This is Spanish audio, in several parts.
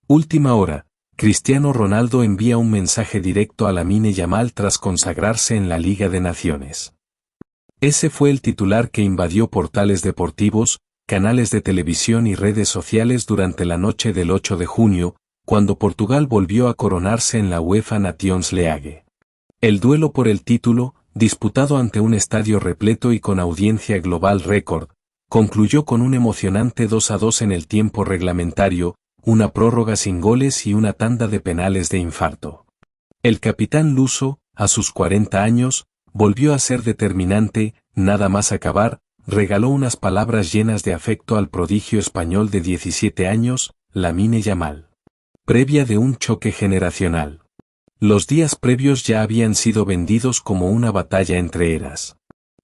Última hora, Cristiano Ronaldo envía un mensaje directo a Lamine Yamal tras consagrarse en la Liga de Naciones. Ese fue el titular que invadió portales deportivos, canales de televisión y redes sociales durante la noche del 8 de junio, cuando Portugal volvió a coronarse en la UEFA Nations League. El duelo por el título, disputado ante un estadio repleto y con audiencia global récord, concluyó con un emocionante 2-2 en el tiempo reglamentario, una prórroga sin goles y una tanda de penales de infarto. El capitán luso, a sus 40 años, volvió a ser determinante, nada más acabar, regaló unas palabras llenas de afecto al prodigio español de 17 años, Lamine Yamal. Previa de un choque generacional. Los días previos ya habían sido vendidos como una batalla entre eras.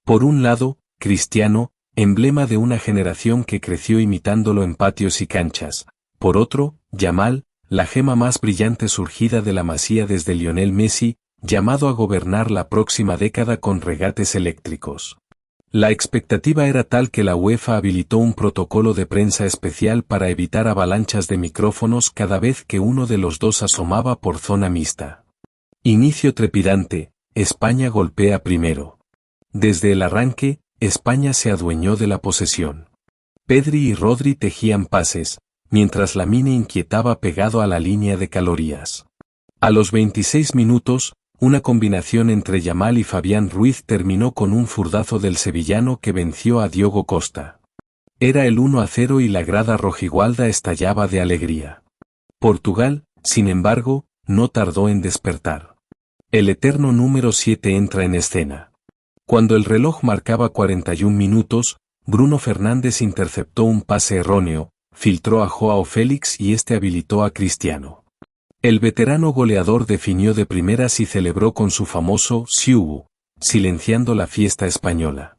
Por un lado, Cristiano, emblema de una generación que creció imitándolo en patios y canchas. Por otro, Yamal, la gema más brillante surgida de la Masía desde Lionel Messi, llamado a gobernar la próxima década con regates eléctricos. La expectativa era tal que la UEFA habilitó un protocolo de prensa especial para evitar avalanchas de micrófonos cada vez que uno de los dos asomaba por zona mixta. Inicio trepidante, España golpea primero. Desde el arranque, España se adueñó de la posesión. Pedri y Rodri tejían pases, mientras Lamine inquietaba pegado a la línea de calorías. A los 26 minutos, una combinación entre Yamal y Fabián Ruiz terminó con un zurdazo del sevillano que venció a Diogo Costa. Era el 1-0 y la grada rojigualda estallaba de alegría. Portugal, sin embargo, no tardó en despertar. El eterno número 7 entra en escena. Cuando el reloj marcaba 41 minutos, Bruno Fernández interceptó un pase erróneo, filtró a Joao Félix y este habilitó a Cristiano. El veterano goleador definió de primeras y celebró con su famoso "Siu", silenciando la fiesta española.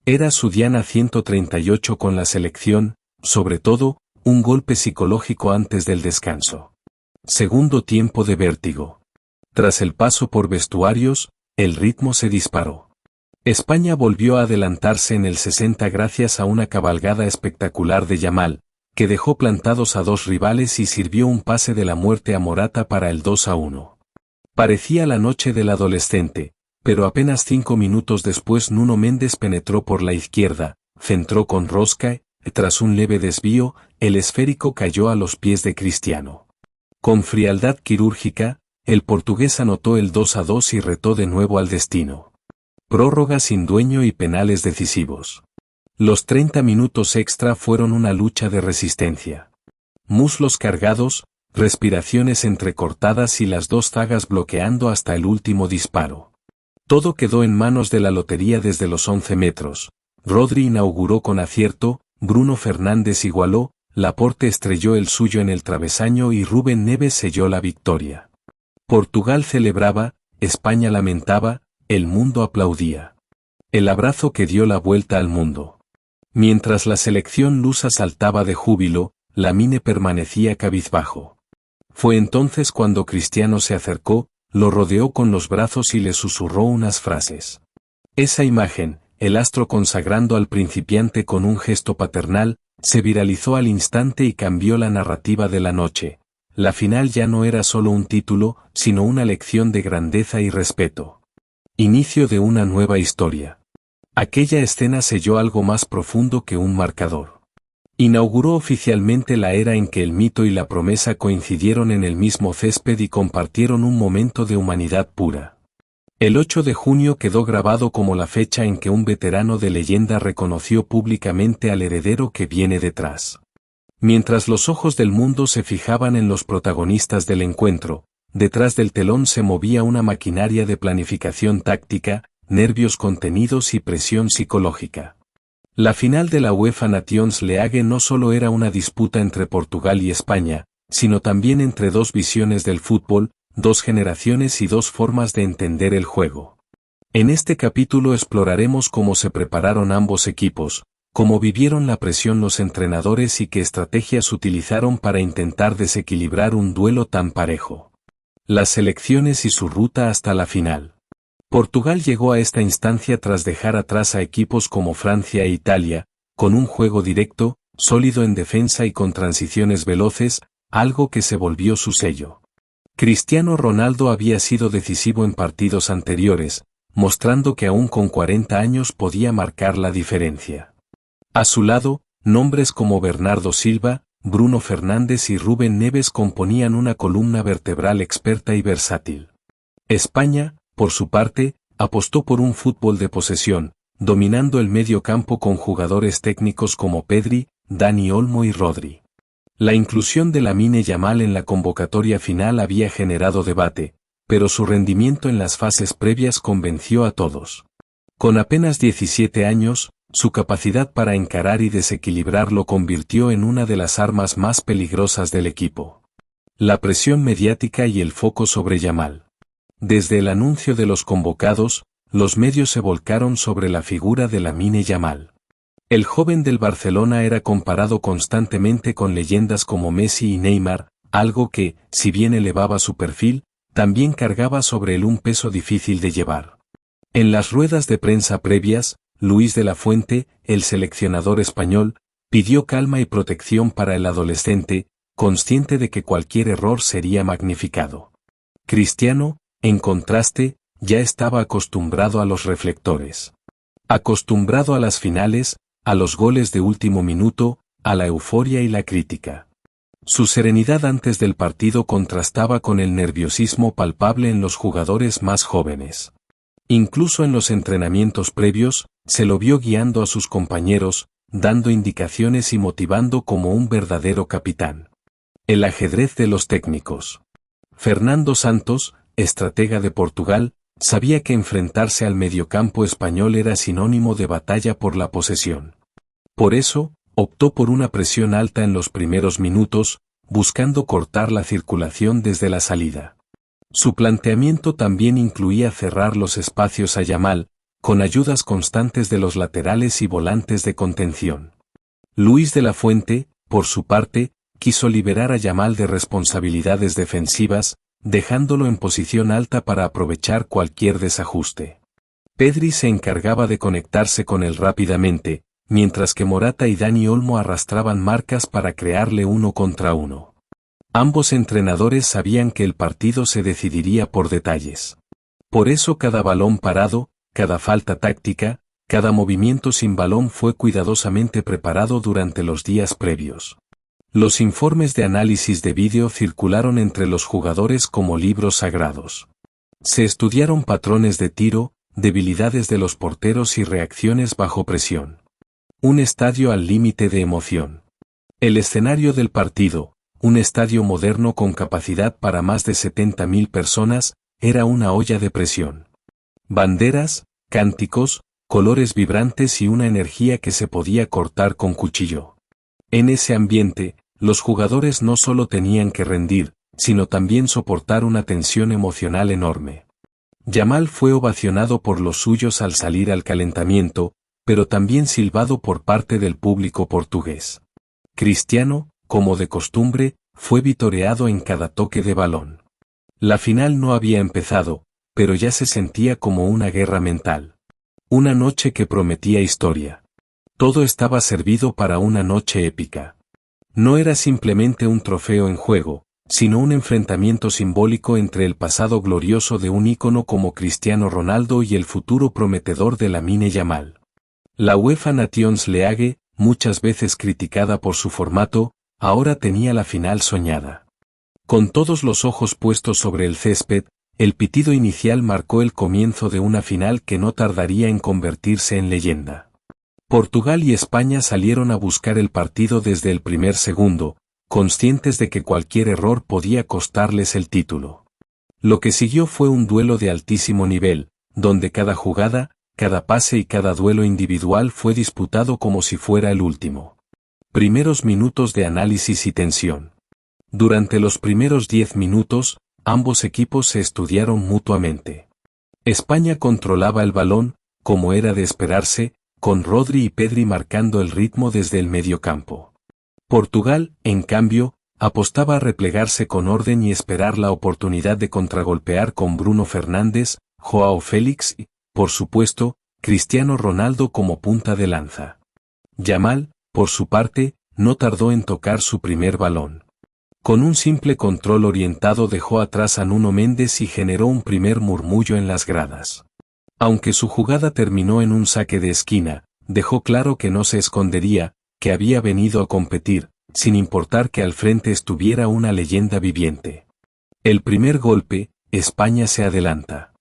Era su diana 138 con la selección, sobre todo, un golpe psicológico antes del descanso. Segundo tiempo de vértigo. Tras el paso por vestuarios, el ritmo se disparó. España volvió a adelantarse en el 60 gracias a una cabalgada espectacular de Yamal, que dejó plantados a dos rivales y sirvió un pase de la muerte a Morata para el 2-1. Parecía la noche del adolescente, pero apenas 5 minutos después Nuno Méndez penetró por la izquierda, centró con rosca, y tras un leve desvío, el esférico cayó a los pies de Cristiano. Con frialdad quirúrgica, el portugués anotó el 2-2 y retó de nuevo al destino. Prórroga sin dueño y penales decisivos. Los 30 minutos extra fueron una lucha de resistencia. Muslos cargados, respiraciones entrecortadas y las dos zagas bloqueando hasta el último disparo. Todo quedó en manos de la lotería desde los 11 metros. Rodri inauguró con acierto, Bruno Fernández igualó, Laporte estrelló el suyo en el travesaño y Rúben Neves selló la victoria. Portugal celebraba, España lamentaba, el mundo aplaudía. El abrazo que dio la vuelta al mundo. Mientras la selección lusa saltaba de júbilo, Lamine permanecía cabizbajo. Fue entonces cuando Cristiano se acercó, lo rodeó con los brazos y le susurró unas frases. Esa imagen, el astro consagrando al principiante con un gesto paternal, se viralizó al instante y cambió la narrativa de la noche. La final ya no era solo un título, sino una lección de grandeza y respeto. Inicio de una nueva historia. Aquella escena selló algo más profundo que un marcador. Inauguró oficialmente la era en que el mito y la promesa coincidieron en el mismo césped y compartieron un momento de humanidad pura. El 8 de junio quedó grabado como la fecha en que un veterano de leyenda reconoció públicamente al heredero que viene detrás. Mientras los ojos del mundo se fijaban en los protagonistas del encuentro, detrás del telón se movía una maquinaria de planificación táctica, nervios contenidos y presión psicológica. La final de la UEFA Nations League no solo era una disputa entre Portugal y España, sino también entre dos visiones del fútbol, dos generaciones y dos formas de entender el juego. En este capítulo exploraremos cómo se prepararon ambos equipos, cómo vivieron la presión los entrenadores y qué estrategias utilizaron para intentar desequilibrar un duelo tan parejo. Las selecciones y su ruta hasta la final. Portugal llegó a esta instancia tras dejar atrás a equipos como Francia e Italia, con un juego directo, sólido en defensa y con transiciones veloces, algo que se volvió su sello. Cristiano Ronaldo había sido decisivo en partidos anteriores, mostrando que aún con 40 años podía marcar la diferencia. A su lado, nombres como Bernardo Silva, Bruno Fernández y Rubén Neves componían una columna vertebral experta y versátil. España, por su parte, apostó por un fútbol de posesión, dominando el medio campo con jugadores técnicos como Pedri, Dani Olmo y Rodri. La inclusión de Lamine Yamal en la convocatoria final había generado debate, pero su rendimiento en las fases previas convenció a todos. Con apenas 17 años, su capacidad para encarar y desequilibrar lo convirtió en una de las armas más peligrosas del equipo. La presión mediática y el foco sobre Yamal. Desde el anuncio de los convocados, los medios se volcaron sobre la figura de Lamine Yamal. El joven del Barcelona era comparado constantemente con leyendas como Messi y Neymar, algo que, si bien elevaba su perfil, también cargaba sobre él un peso difícil de llevar. En las ruedas de prensa previas, Luis de la Fuente, el seleccionador español, pidió calma y protección para el adolescente, consciente de que cualquier error sería magnificado. Cristiano, en contraste, ya estaba acostumbrado a los reflectores. Acostumbrado a las finales, a los goles de último minuto, a la euforia y la crítica. Su serenidad antes del partido contrastaba con el nerviosismo palpable en los jugadores más jóvenes. Incluso en los entrenamientos previos, se lo vio guiando a sus compañeros, dando indicaciones y motivando como un verdadero capitán. El ajedrez de los técnicos. Fernando Santos, estratega de Portugal, sabía que enfrentarse al mediocampo español era sinónimo de batalla por la posesión. Por eso, optó por una presión alta en los primeros minutos, buscando cortar la circulación desde la salida. Su planteamiento también incluía cerrar los espacios a Yamal, con ayudas constantes de los laterales y volantes de contención. Luis de la Fuente, por su parte, quiso liberar a Yamal de responsabilidades defensivas, dejándolo en posición alta para aprovechar cualquier desajuste. Pedri se encargaba de conectarse con él rápidamente, mientras que Morata y Dani Olmo arrastraban marcas para crearle 1 contra 1. Ambos entrenadores sabían que el partido se decidiría por detalles. Por eso cada balón parado, cada falta táctica, cada movimiento sin balón fue cuidadosamente preparado durante los días previos. Los informes de análisis de vídeo circularon entre los jugadores como libros sagrados. Se estudiaron patrones de tiro, debilidades de los porteros y reacciones bajo presión. Un estadio al límite de emoción. El escenario del partido, un estadio moderno con capacidad para más de 70.000 personas, era una olla de presión. Banderas, cánticos, colores vibrantes y una energía que se podía cortar con cuchillo. En ese ambiente, los jugadores no solo tenían que rendir, sino también soportar una tensión emocional enorme. Yamal fue ovacionado por los suyos al salir al calentamiento, pero también silbado por parte del público portugués. Cristiano, como de costumbre, fue vitoreado en cada toque de balón. La final no había empezado, pero ya se sentía como una guerra mental. Una noche que prometía historia. Todo estaba servido para una noche épica. No era simplemente un trofeo en juego, sino un enfrentamiento simbólico entre el pasado glorioso de un ícono como Cristiano Ronaldo y el futuro prometedor de Lamine Yamal. La UEFA Nations League, muchas veces criticada por su formato, ahora tenía la final soñada. Con todos los ojos puestos sobre el césped, el pitido inicial marcó el comienzo de una final que no tardaría en convertirse en leyenda. Portugal y España salieron a buscar el partido desde el primer segundo, conscientes de que cualquier error podía costarles el título. Lo que siguió fue un duelo de altísimo nivel, donde cada jugada, cada pase y cada duelo individual fue disputado como si fuera el último. Primeros minutos de análisis y tensión. Durante los primeros 10 minutos, ambos equipos se estudiaron mutuamente. España controlaba el balón, como era de esperarse, con Rodri y Pedri marcando el ritmo desde el mediocampo. Portugal, en cambio, apostaba a replegarse con orden y esperar la oportunidad de contragolpear con Bruno Fernández, Joao Félix y, por supuesto, Cristiano Ronaldo como punta de lanza. Yamal, por su parte, no tardó en tocar su primer balón. Con un simple control orientado dejó atrás a Nuno Mendes y generó un primer murmullo en las gradas. Aunque su jugada terminó en un saque de esquina, dejó claro que no se escondería, que había venido a competir, sin importar que al frente estuviera una leyenda viviente. El primer golpe, España se adelanta.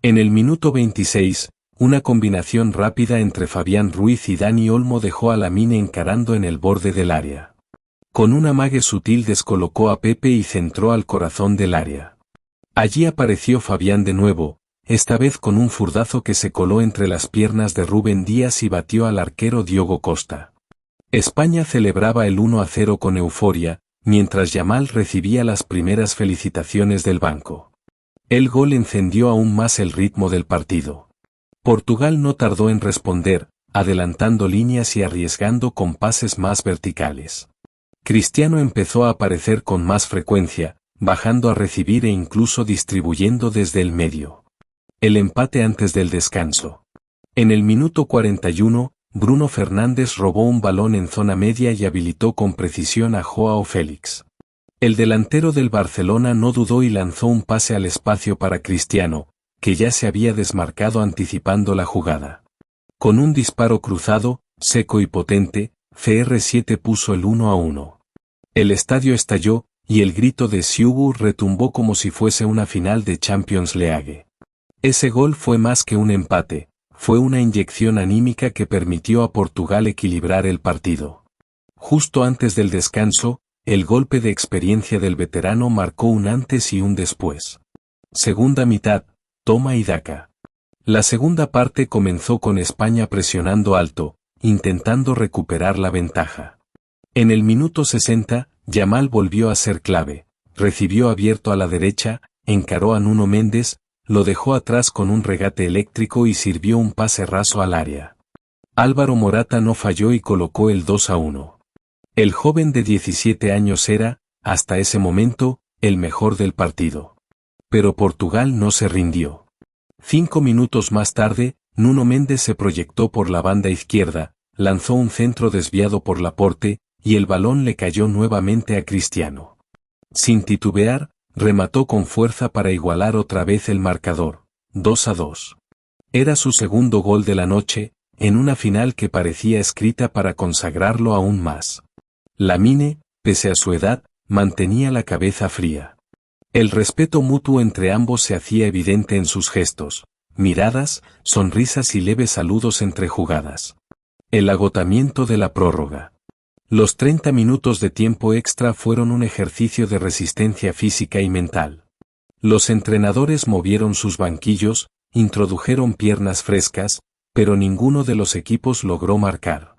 En el minuto 26, una combinación rápida entre Fabián Ruiz y Dani Olmo dejó a Lamine encarando en el borde del área. Con un amague sutil descolocó a Pepe y centró al corazón del área. Allí apareció Fabián de nuevo, esta vez con un zurdazo que se coló entre las piernas de Rúben Díaz y batió al arquero Diogo Costa. España celebraba el 1-0 con euforia, mientras Yamal recibía las primeras felicitaciones del banco. El gol encendió aún más el ritmo del partido. Portugal no tardó en responder, adelantando líneas y arriesgando con pases más verticales. Cristiano empezó a aparecer con más frecuencia, bajando a recibir e incluso distribuyendo desde el medio. El empate antes del descanso. En el minuto 41, Bruno Fernández robó un balón en zona media y habilitó con precisión a Joao Félix. El delantero del Barcelona no dudó y lanzó un pase al espacio para Cristiano, que ya se había desmarcado anticipando la jugada. Con un disparo cruzado, seco y potente, CR7 puso el 1-1. El estadio estalló, y el grito de Siubu retumbó como si fuese una final de Champions League. Ese gol fue más que un empate, fue una inyección anímica que permitió a Portugal equilibrar el partido. Justo antes del descanso, el golpe de experiencia del veterano marcó un antes y un después. Segunda mitad, toma y daca. La segunda parte comenzó con España presionando alto, intentando recuperar la ventaja. En el minuto 60, Yamal volvió a ser clave, recibió abierto a la derecha, encaró a Nuno Mendes, lo dejó atrás con un regate eléctrico y sirvió un pase raso al área. Álvaro Morata no falló y colocó el 2-1. El joven de 17 años era, hasta ese momento, el mejor del partido. Pero Portugal no se rindió. 5 minutos más tarde, Nuno Mendes se proyectó por la banda izquierda, lanzó un centro desviado por Laporte, y el balón le cayó nuevamente a Cristiano. Sin titubear, remató con fuerza para igualar otra vez el marcador, 2-2. Era su segundo gol de la noche, en una final que parecía escrita para consagrarlo aún más. Lamine, pese a su edad, mantenía la cabeza fría. El respeto mutuo entre ambos se hacía evidente en sus gestos, miradas, sonrisas y leves saludos entre jugadas. El agotamiento de la prórroga. Los 30 minutos de tiempo extra fueron un ejercicio de resistencia física y mental. Los entrenadores movieron sus banquillos, introdujeron piernas frescas, pero ninguno de los equipos logró marcar.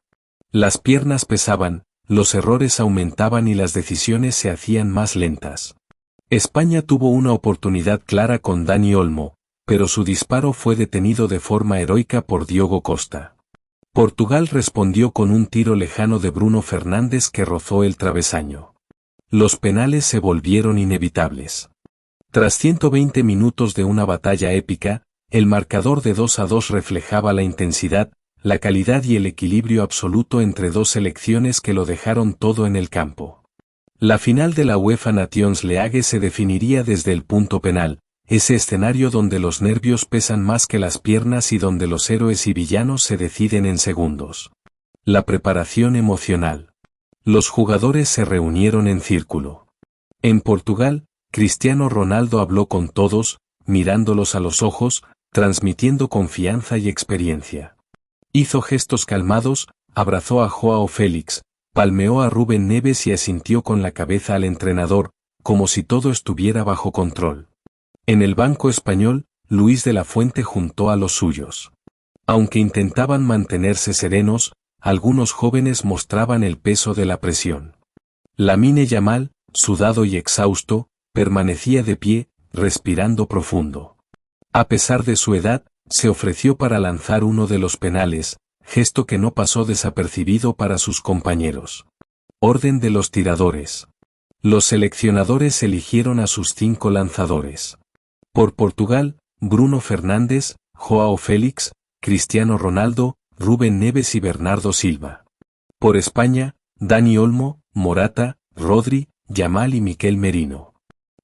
Las piernas pesaban, los errores aumentaban y las decisiones se hacían más lentas. España tuvo una oportunidad clara con Dani Olmo, pero su disparo fue detenido de forma heroica por Diogo Costa. Portugal respondió con un tiro lejano de Bruno Fernández que rozó el travesaño. Los penales se volvieron inevitables. Tras 120 minutos de una batalla épica, el marcador de 2-2 reflejaba la intensidad, la calidad y el equilibrio absoluto entre dos selecciones que lo dejaron todo en el campo. La final de la UEFA Nations League se definiría desde el punto penal, ese escenario donde los nervios pesan más que las piernas y donde los héroes y villanos se deciden en segundos. La preparación emocional. Los jugadores se reunieron en círculo. En Portugal, Cristiano Ronaldo habló con todos, mirándolos a los ojos, transmitiendo confianza y experiencia. Hizo gestos calmados, abrazó a Joao Félix, palmeó a Rúben Neves y asintió con la cabeza al entrenador, como si todo estuviera bajo control. En el banco español, Luis de la Fuente juntó a los suyos. Aunque intentaban mantenerse serenos, algunos jóvenes mostraban el peso de la presión. Lamine Yamal, sudado y exhausto, permanecía de pie, respirando profundo. A pesar de su edad, se ofreció para lanzar uno de los penales, gesto que no pasó desapercibido para sus compañeros. Orden de los tiradores. Los seleccionadores eligieron a sus 5 lanzadores. Por Portugal, Bruno Fernández, Joao Félix, Cristiano Ronaldo, Rúben Neves y Bernardo Silva. Por España, Dani Olmo, Morata, Rodri, Yamal y Miquel Merino.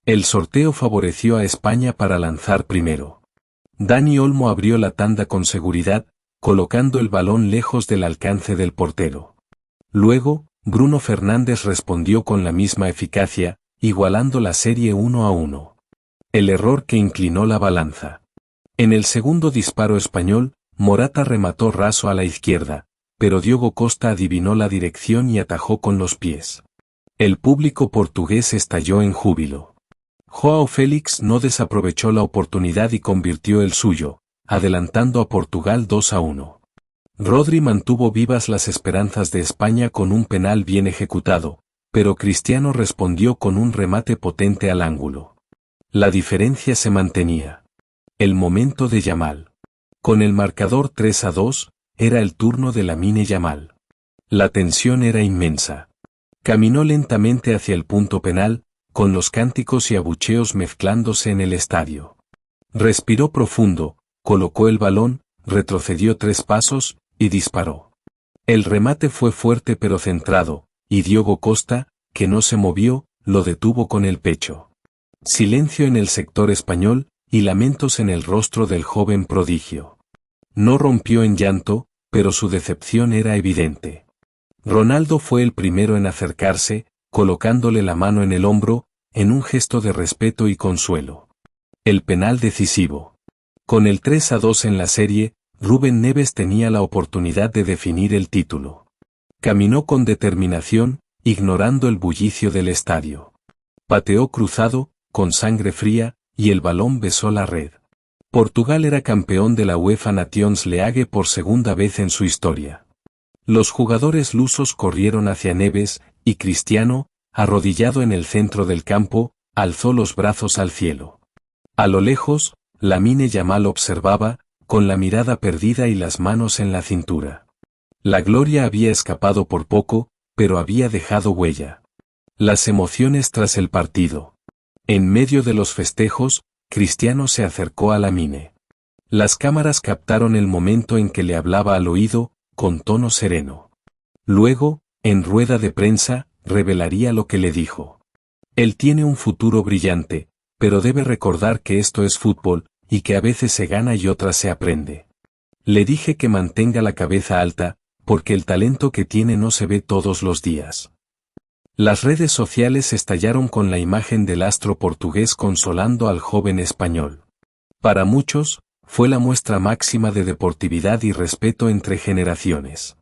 El sorteo favoreció a España para lanzar primero. Dani Olmo abrió la tanda con seguridad, colocando el balón lejos del alcance del portero. Luego, Bruno Fernández respondió con la misma eficacia, igualando la serie 1-1. El error que inclinó la balanza. En el segundo disparo español, Morata remató raso a la izquierda, pero Diogo Costa adivinó la dirección y atajó con los pies. El público portugués estalló en júbilo. João Félix no desaprovechó la oportunidad y convirtió el suyo, adelantando a Portugal 2-1. Rodri mantuvo vivas las esperanzas de España con un penal bien ejecutado, pero Cristiano respondió con un remate potente al ángulo. La diferencia se mantenía. El momento de Yamal. Con el marcador 3-2, era el turno de Lamine Yamal. La tensión era inmensa. Caminó lentamente hacia el punto penal, con los cánticos y abucheos mezclándose en el estadio. Respiró profundo, colocó el balón, retrocedió 3 pasos, y disparó. El remate fue fuerte pero centrado, y Diogo Costa, que no se movió, lo detuvo con el pecho. Silencio en el sector español, y lamentos en el rostro del joven prodigio. No rompió en llanto, pero su decepción era evidente. Ronaldo fue el primero en acercarse, colocándole la mano en el hombro, en un gesto de respeto y consuelo. El penal decisivo. Con el 3-2 en la serie, Rubén Neves tenía la oportunidad de definir el título. Caminó con determinación, ignorando el bullicio del estadio. Pateó cruzado, con sangre fría, y el balón besó la red. Portugal era campeón de la UEFA Nations League por segunda vez en su historia. Los jugadores lusos corrieron hacia Neves, y Cristiano, arrodillado en el centro del campo, alzó los brazos al cielo. A lo lejos, Lamine Yamal observaba, con la mirada perdida y las manos en la cintura. La gloria había escapado por poco, pero había dejado huella. Las emociones tras el partido. En medio de los festejos, Cristiano se acercó a Lamine. Las cámaras captaron el momento en que le hablaba al oído, con tono sereno. Luego, en rueda de prensa, revelaría lo que le dijo. Él tiene un futuro brillante, pero debe recordar que esto es fútbol, y que a veces se gana y otras se aprende. Le dije que mantenga la cabeza alta, porque el talento que tiene no se ve todos los días. Las redes sociales estallaron con la imagen del astro portugués consolando al joven español. Para muchos, fue la muestra máxima de deportividad y respeto entre generaciones.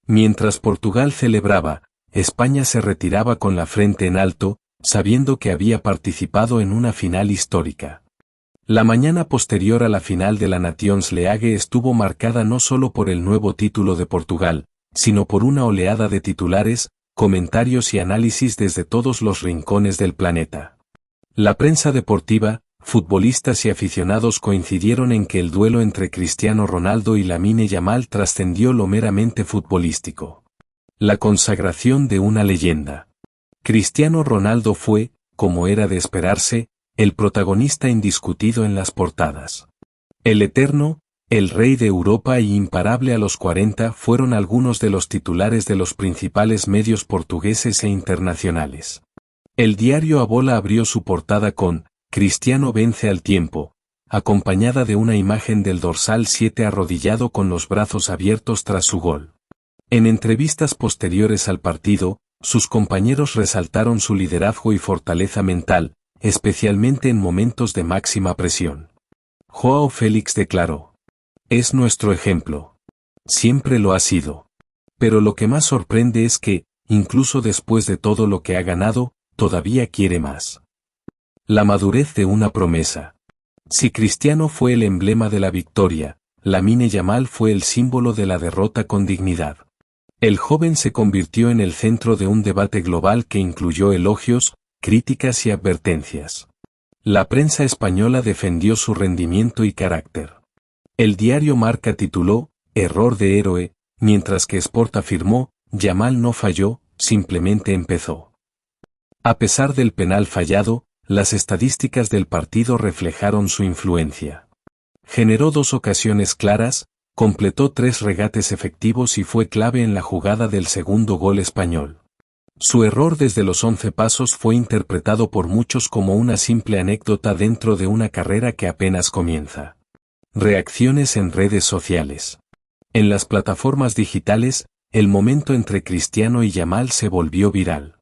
Mientras Portugal celebraba, España se retiraba con la frente en alto, sabiendo que había participado en una final histórica. La mañana posterior a la final de la Nations League estuvo marcada no solo por el nuevo título de Portugal, sino por una oleada de titulares, comentarios y análisis desde todos los rincones del planeta. La prensa deportiva, futbolistas y aficionados coincidieron en que el duelo entre Cristiano Ronaldo y Lamine Yamal trascendió lo meramente futbolístico. La consagración de una leyenda. Cristiano Ronaldo fue, como era de esperarse, el protagonista indiscutido en las portadas. El eterno, el rey de Europa y imparable a los 40 fueron algunos de los titulares de los principales medios portugueses e internacionales. El diario A Bola abrió su portada con Cristiano vence al tiempo, acompañada de una imagen del dorsal 7 arrodillado con los brazos abiertos tras su gol. En entrevistas posteriores al partido, sus compañeros resaltaron su liderazgo y fortaleza mental, especialmente en momentos de máxima presión. João Félix declaró: "Es nuestro ejemplo. Siempre lo ha sido. Pero lo que más sorprende es que, incluso después de todo lo que ha ganado, todavía quiere más". La madurez de una promesa. Si Cristiano fue el emblema de la victoria, Lamine Yamal fue el símbolo de la derrota con dignidad. El joven se convirtió en el centro de un debate global que incluyó elogios, críticas y advertencias. La prensa española defendió su rendimiento y carácter. El diario Marca tituló "Error de héroe", mientras que Sport afirmó "Yamal no falló, simplemente empezó". A pesar del penal fallado, las estadísticas del partido reflejaron su influencia. Generó 2 ocasiones claras, completó 3 regates efectivos y fue clave en la jugada del segundo gol español. Su error desde los 11 pasos fue interpretado por muchos como una simple anécdota dentro de una carrera que apenas comienza. Reacciones en redes sociales. En las plataformas digitales, el momento entre Cristiano y Yamal se volvió viral.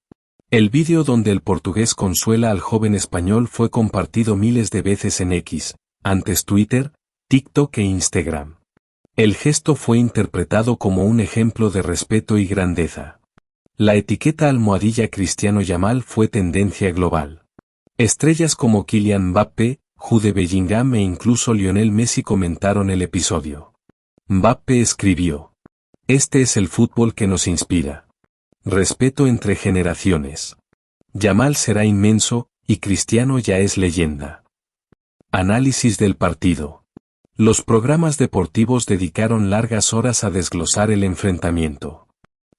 El vídeo donde el portugués consuela al joven español fue compartido miles de veces en X, antes Twitter, TikTok e Instagram. El gesto fue interpretado como un ejemplo de respeto y grandeza. La etiqueta almohadilla Cristiano Yamal fue tendencia global. Estrellas como Kylian Mbappé, Jude Bellingham e incluso Lionel Messi comentaron el episodio. Mbappé escribió: "Este es el fútbol que nos inspira. Respeto entre generaciones. Yamal será inmenso, y Cristiano ya es leyenda". Análisis del partido. Los programas deportivos dedicaron largas horas a desglosar el enfrentamiento.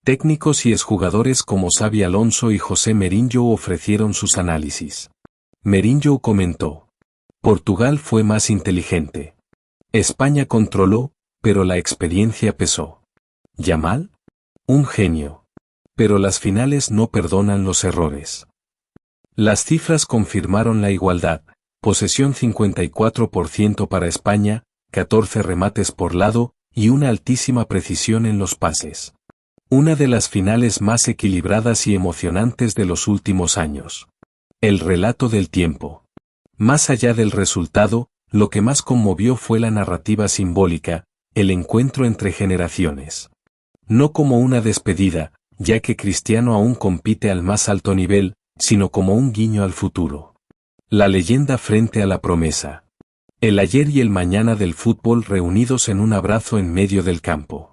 Técnicos y exjugadores como Xabi Alonso y José Mourinho ofrecieron sus análisis. Mourinho comentó: "Portugal fue más inteligente. España controló, pero la experiencia pesó. Yamal, un genio. Pero las finales no perdonan los errores". Las cifras confirmaron la igualdad: posesión 54% para España, 14 remates por lado, y una altísima precisión en los pases. Una de las finales más equilibradas y emocionantes de los últimos años. El relato del tiempo. Más allá del resultado, lo que más conmovió fue la narrativa simbólica, el encuentro entre generaciones. No como una despedida, ya que Cristiano aún compite al más alto nivel, sino como un guiño al futuro. La leyenda frente a la promesa. El ayer y el mañana del fútbol reunidos en un abrazo en medio del campo.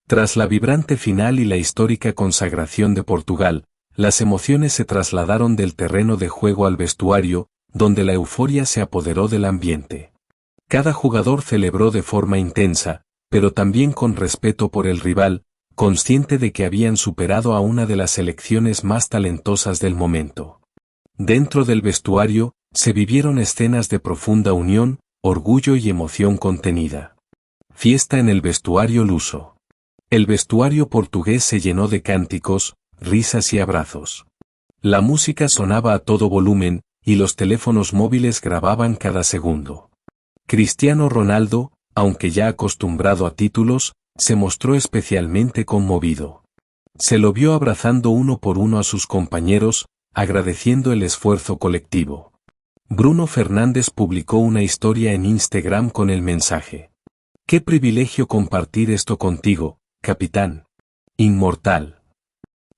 Tras la vibrante final y la histórica consagración de Portugal, las emociones se trasladaron del terreno de juego al vestuario, donde la euforia se apoderó del ambiente. Cada jugador celebró de forma intensa, pero también con respeto por el rival, consciente de que habían superado a una de las selecciones más talentosas del momento. Dentro del vestuario, se vivieron escenas de profunda unión, orgullo y emoción contenida. Fiesta en el vestuario luso. El vestuario portugués se llenó de cánticos, risas y abrazos. La música sonaba a todo volumen, y los teléfonos móviles grababan cada segundo. Cristiano Ronaldo, aunque ya acostumbrado a títulos, se mostró especialmente conmovido. Se lo vio abrazando uno por uno a sus compañeros, agradeciendo el esfuerzo colectivo. Bruno Fernández publicó una historia en Instagram con el mensaje: "Qué privilegio compartir esto contigo, capitán. Inmortal".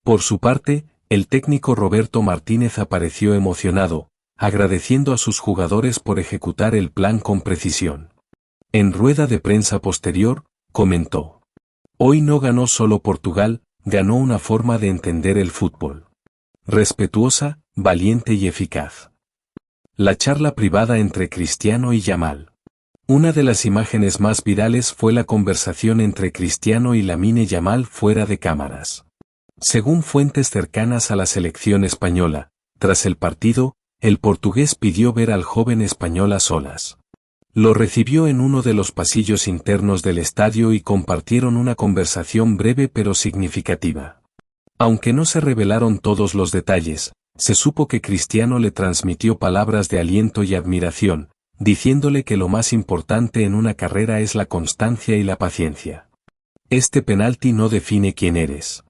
Por su parte, el técnico Roberto Martínez apareció emocionado, agradeciendo a sus jugadores por ejecutar el plan con precisión. En rueda de prensa posterior, comentó: "Hoy no ganó solo Portugal, ganó una forma de entender el fútbol. Respetuosa, valiente y eficaz". La charla privada entre Cristiano y Yamal. Una de las imágenes más virales fue la conversación entre Cristiano y Lamine Yamal fuera de cámaras. Según fuentes cercanas a la selección española, tras el partido, el portugués pidió ver al joven español a solas. Lo recibió en uno de los pasillos internos del estadio y compartieron una conversación breve pero significativa. Aunque no se revelaron todos los detalles, se supo que Cristiano le transmitió palabras de aliento y admiración, diciéndole que lo más importante en una carrera es la constancia y la paciencia. "Este penalti no define quién eres.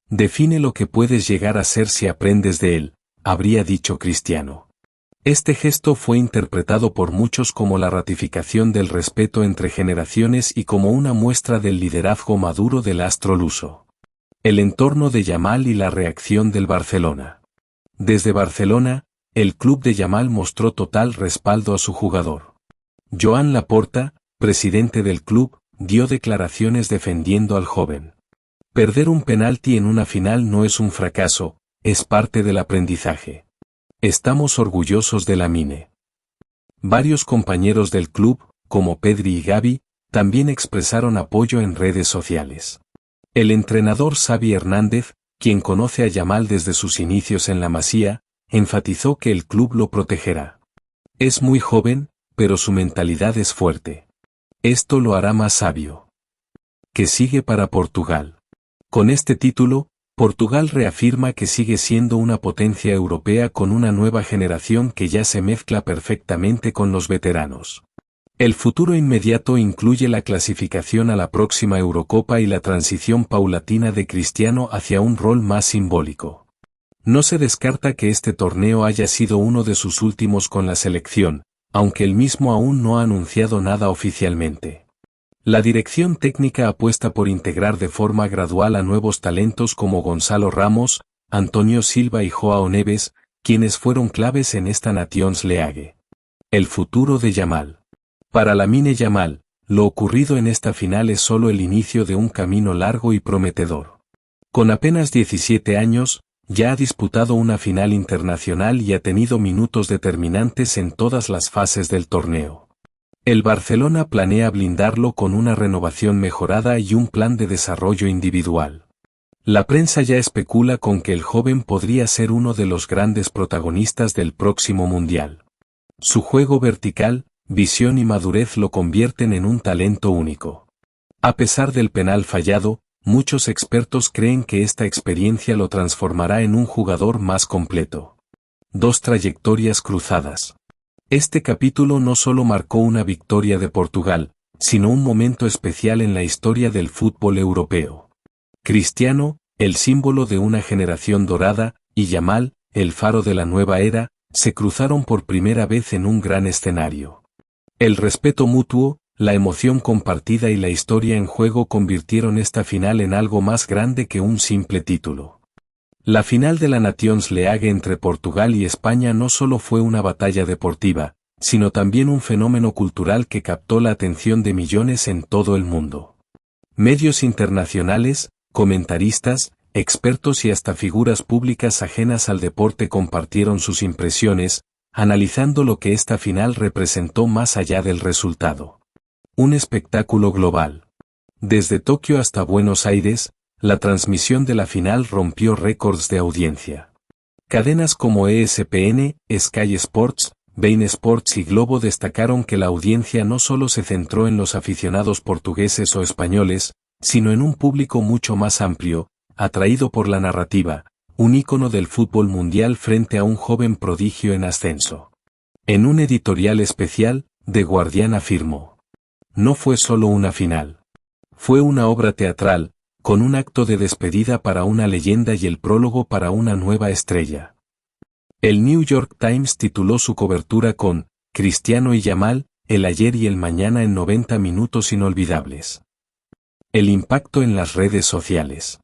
Define lo que puedes llegar a ser si aprendes de él", habría dicho Cristiano. Este gesto fue interpretado por muchos como la ratificación del respeto entre generaciones y como una muestra del liderazgo maduro del astro luso. El entorno de Yamal y la reacción del Barcelona. Desde Barcelona, el club de Yamal mostró total respaldo a su jugador. Joan Laporta, presidente del club, dio declaraciones defendiendo al joven. "Perder un penalti en una final no es un fracaso, es parte del aprendizaje. Estamos orgullosos de Lamine". Varios compañeros del club, como Pedri y Gavi, también expresaron apoyo en redes sociales. El entrenador Xavi Hernández, quien conoce a Yamal desde sus inicios en la Masía, enfatizó que el club lo protegerá. "Es muy joven, pero su mentalidad es fuerte. Esto lo hará más sabio". Que sigue para Portugal. Con este título, Portugal reafirma que sigue siendo una potencia europea con una nueva generación que ya se mezcla perfectamente con los veteranos. El futuro inmediato incluye la clasificación a la próxima Eurocopa y la transición paulatina de Cristiano hacia un rol más simbólico. No se descarta que este torneo haya sido uno de sus últimos con la selección, aunque él mismo aún no ha anunciado nada oficialmente. La dirección técnica apuesta por integrar de forma gradual a nuevos talentos como Gonzalo Ramos, Antonio Silva y Joao Neves, quienes fueron claves en esta Nations League. El futuro de Yamal. Para Lamine Yamal, lo ocurrido en esta final es solo el inicio de un camino largo y prometedor. Con apenas 17 años, ya ha disputado una final internacional y ha tenido minutos determinantes en todas las fases del torneo. El Barcelona planea blindarlo con una renovación mejorada y un plan de desarrollo individual. La prensa ya especula con que el joven podría ser uno de los grandes protagonistas del próximo Mundial. Su juego vertical, visión y madurez lo convierten en un talento único. A pesar del penal fallado, muchos expertos creen que esta experiencia lo transformará en un jugador más completo. Dos trayectorias cruzadas. Este capítulo no solo marcó una victoria de Portugal, sino un momento especial en la historia del fútbol europeo. Cristiano, el símbolo de una generación dorada, y Yamal, el faro de la nueva era, se cruzaron por primera vez en un gran escenario. El respeto mutuo, la emoción compartida y la historia en juego convirtieron esta final en algo más grande que un simple título. La final de la Nations League entre Portugal y España no solo fue una batalla deportiva, sino también un fenómeno cultural que captó la atención de millones en todo el mundo. Medios internacionales, comentaristas, expertos y hasta figuras públicas ajenas al deporte compartieron sus impresiones, analizando lo que esta final representó más allá del resultado. Un espectáculo global. Desde Tokio hasta Buenos Aires, la transmisión de la final rompió récords de audiencia. Cadenas como ESPN, Sky Sports, Bein Sports y Globo destacaron que la audiencia no solo se centró en los aficionados portugueses o españoles, sino en un público mucho más amplio, atraído por la narrativa, un ícono del fútbol mundial frente a un joven prodigio en ascenso. En un editorial especial, The Guardian afirmó: no fue solo una final. Fue una obra teatral, con un acto de despedida para una leyenda y el prólogo para una nueva estrella. El New York Times tituló su cobertura con Cristiano y Yamal, el ayer y el mañana en 90 minutos inolvidables. El impacto en las redes sociales.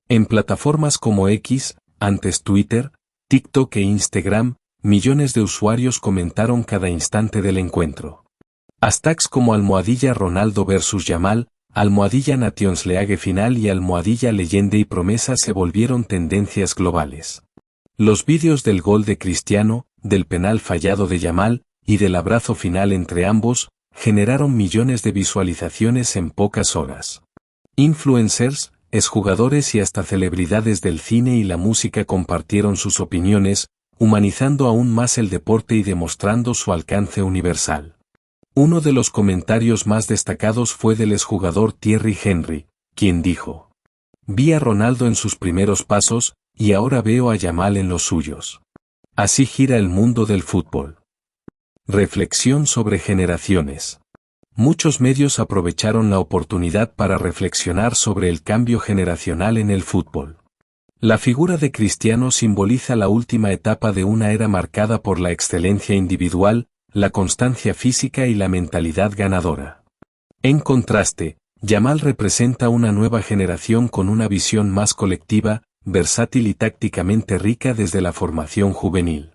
En plataformas como X, antes Twitter, TikTok e Instagram, millones de usuarios comentaron cada instante del encuentro. Hashtags como #Ronaldo vs Yamal, #Nations League final y #leyenda y promesa se volvieron tendencias globales. Los vídeos del gol de Cristiano, del penal fallado de Yamal, y del abrazo final entre ambos, generaron millones de visualizaciones en pocas horas. Influencers, exjugadores y hasta celebridades del cine y la música compartieron sus opiniones, humanizando aún más el deporte y demostrando su alcance universal. Uno de los comentarios más destacados fue del exjugador Thierry Henry, quien dijo: vi a Ronaldo en sus primeros pasos, y ahora veo a Yamal en los suyos. Así gira el mundo del fútbol. Reflexión sobre generaciones. Muchos medios aprovecharon la oportunidad para reflexionar sobre el cambio generacional en el fútbol. La figura de Cristiano simboliza la última etapa de una era marcada por la excelencia individual, la constancia física y la mentalidad ganadora. En contraste, Yamal representa una nueva generación con una visión más colectiva, versátil y tácticamente rica desde la formación juvenil.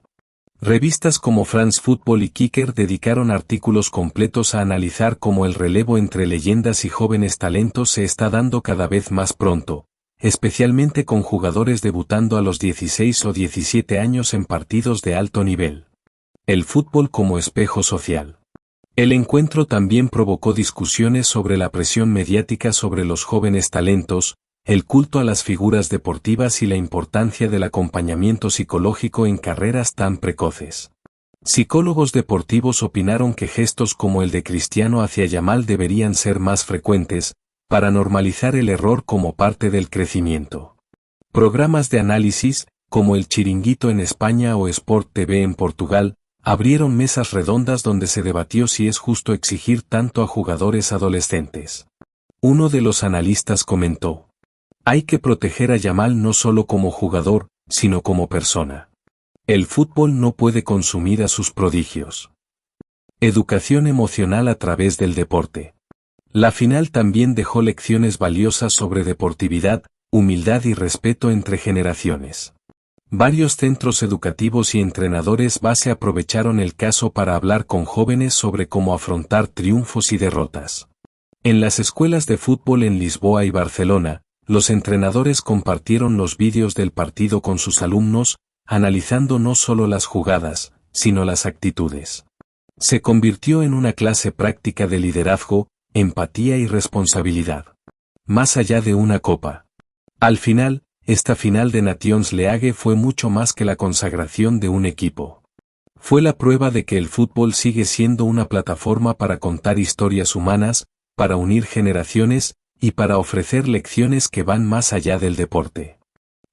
Revistas como France Football y Kicker dedicaron artículos completos a analizar cómo el relevo entre leyendas y jóvenes talentos se está dando cada vez más pronto, especialmente con jugadores debutando a los 16 o 17 años en partidos de alto nivel. El fútbol como espejo social. El encuentro también provocó discusiones sobre la presión mediática sobre los jóvenes talentos, el culto a las figuras deportivas y la importancia del acompañamiento psicológico en carreras tan precoces. Psicólogos deportivos opinaron que gestos como el de Cristiano hacia Yamal deberían ser más frecuentes, para normalizar el error como parte del crecimiento. Programas de análisis, como El Chiringuito en España o Sport TV en Portugal, abrieron mesas redondas donde se debatió si es justo exigir tanto a jugadores adolescentes. Uno de los analistas comentó: hay que proteger a Yamal no solo como jugador, sino como persona. El fútbol no puede consumir a sus prodigios. Educación emocional a través del deporte. La final también dejó lecciones valiosas sobre deportividad, humildad y respeto entre generaciones. Varios centros educativos y entrenadores base aprovecharon el caso para hablar con jóvenes sobre cómo afrontar triunfos y derrotas. En las escuelas de fútbol en Lisboa y Barcelona, los entrenadores compartieron los vídeos del partido con sus alumnos, analizando no solo las jugadas, sino las actitudes. Se convirtió en una clase práctica de liderazgo, empatía y responsabilidad. Más allá de una copa. Al final, esta final de Nations League fue mucho más que la consagración de un equipo. Fue la prueba de que el fútbol sigue siendo una plataforma para contar historias humanas, para unir generaciones, y para ofrecer lecciones que van más allá del deporte.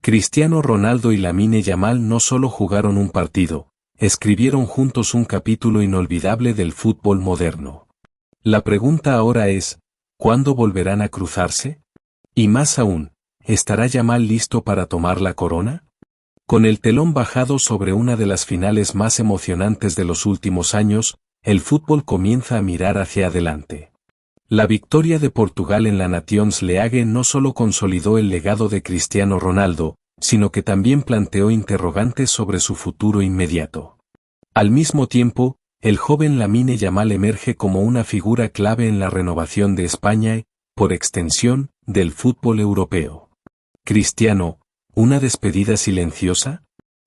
Cristiano Ronaldo y Lamine Yamal no solo jugaron un partido, escribieron juntos un capítulo inolvidable del fútbol moderno. La pregunta ahora es, ¿cuándo volverán a cruzarse? Y más aún, ¿estará Yamal listo para tomar la corona? Con el telón bajado sobre una de las finales más emocionantes de los últimos años, el fútbol comienza a mirar hacia adelante. La victoria de Portugal en la Nations League no solo consolidó el legado de Cristiano Ronaldo, sino que también planteó interrogantes sobre su futuro inmediato. Al mismo tiempo, el joven Lamine Yamal emerge como una figura clave en la renovación de España y, por extensión, del fútbol europeo. Cristiano, ¿una despedida silenciosa?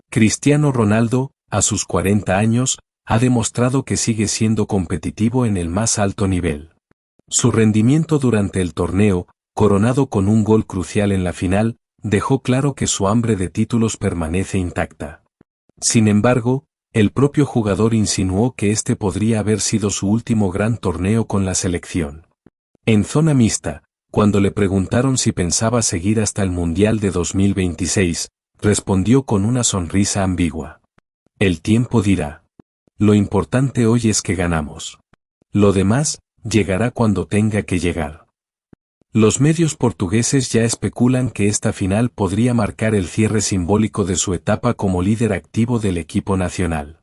Cristiano Ronaldo, a sus 40 años, ha demostrado que sigue siendo competitivo en el más alto nivel. Su rendimiento durante el torneo, coronado con un gol crucial en la final, dejó claro que su hambre de títulos permanece intacta. Sin embargo, el propio jugador insinuó que este podría haber sido su último gran torneo con la selección. En zona mixta, cuando le preguntaron si pensaba seguir hasta el Mundial de 2026, respondió con una sonrisa ambigua. El tiempo dirá. Lo importante hoy es que ganamos. Lo demás, llegará cuando tenga que llegar. Los medios portugueses ya especulan que esta final podría marcar el cierre simbólico de su etapa como líder activo del equipo nacional.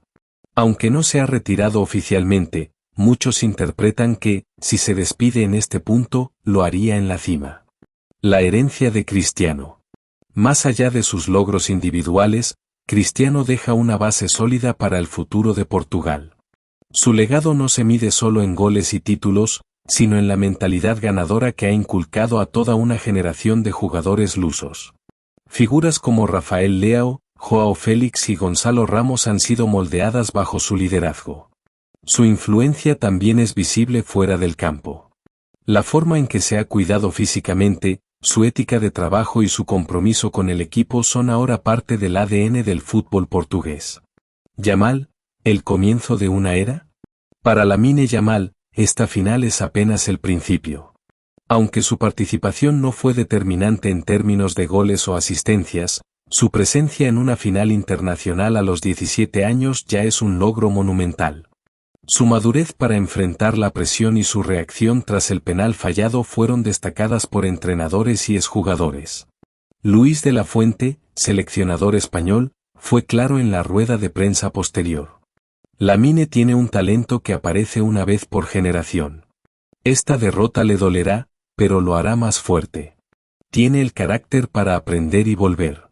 Aunque no se ha retirado oficialmente, muchos interpretan que, si se despide en este punto, lo haría en la cima. La herencia de Cristiano. Más allá de sus logros individuales, Cristiano deja una base sólida para el futuro de Portugal. Su legado no se mide solo en goles y títulos, sino en la mentalidad ganadora que ha inculcado a toda una generación de jugadores lusos. Figuras como Rafael Leao, Joao Félix y Gonzalo Ramos han sido moldeadas bajo su liderazgo. Su influencia también es visible fuera del campo. La forma en que se ha cuidado físicamente, su ética de trabajo y su compromiso con el equipo son ahora parte del ADN del fútbol portugués. Yamal, ¿el comienzo de una era? Para Lamine Yamal, esta final es apenas el principio. Aunque su participación no fue determinante en términos de goles o asistencias, su presencia en una final internacional a los 17 años ya es un logro monumental. Su madurez para enfrentar la presión y su reacción tras el penal fallado fueron destacadas por entrenadores y exjugadores. Luis de la Fuente, seleccionador español, fue claro en la rueda de prensa posterior. Lamine tiene un talento que aparece una vez por generación. Esta derrota le dolerá, pero lo hará más fuerte. Tiene el carácter para aprender y volver.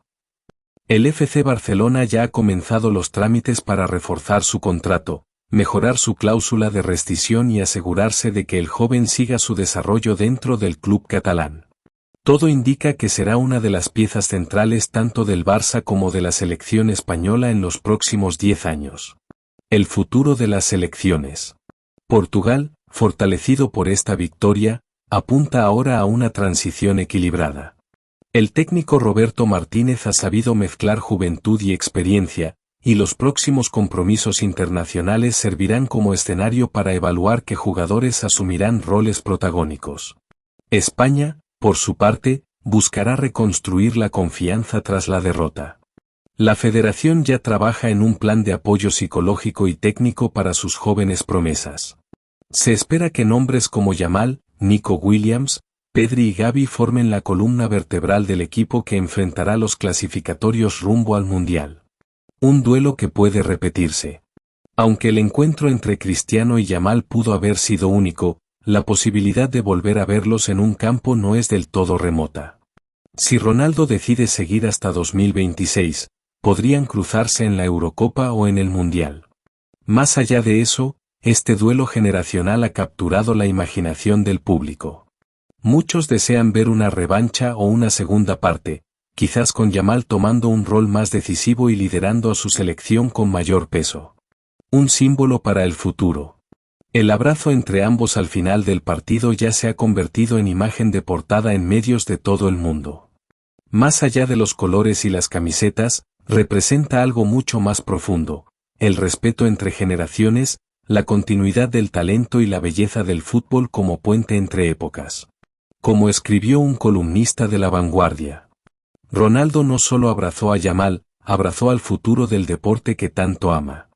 El FC Barcelona ya ha comenzado los trámites para reforzar su contrato, mejorar su cláusula de rescisión y asegurarse de que el joven siga su desarrollo dentro del club catalán. Todo indica que será una de las piezas centrales tanto del Barça como de la selección española en los próximos 10 años. El futuro de las selecciones. Portugal, fortalecido por esta victoria, apunta ahora a una transición equilibrada. El técnico Roberto Martínez ha sabido mezclar juventud y experiencia, y los próximos compromisos internacionales servirán como escenario para evaluar qué jugadores asumirán roles protagónicos. España, por su parte, buscará reconstruir la confianza tras la derrota. La federación ya trabaja en un plan de apoyo psicológico y técnico para sus jóvenes promesas. Se espera que nombres como Yamal, Nico Williams, Pedri y Gavi formen la columna vertebral del equipo que enfrentará los clasificatorios rumbo al Mundial. Un duelo que puede repetirse. Aunque el encuentro entre Cristiano y Yamal pudo haber sido único, la posibilidad de volver a verlos en un campo no es del todo remota. Si Ronaldo decide seguir hasta 2026, podrían cruzarse en la Eurocopa o en el Mundial. Más allá de eso, este duelo generacional ha capturado la imaginación del público. Muchos desean ver una revancha o una segunda parte, quizás con Yamal tomando un rol más decisivo y liderando a su selección con mayor peso. Un símbolo para el futuro. El abrazo entre ambos al final del partido ya se ha convertido en imagen de portada en medios de todo el mundo. Más allá de los colores y las camisetas, representa algo mucho más profundo, el respeto entre generaciones, la continuidad del talento y la belleza del fútbol como puente entre épocas. Como escribió un columnista de La Vanguardia, Ronaldo no solo abrazó a Yamal, abrazó al futuro del deporte que tanto ama.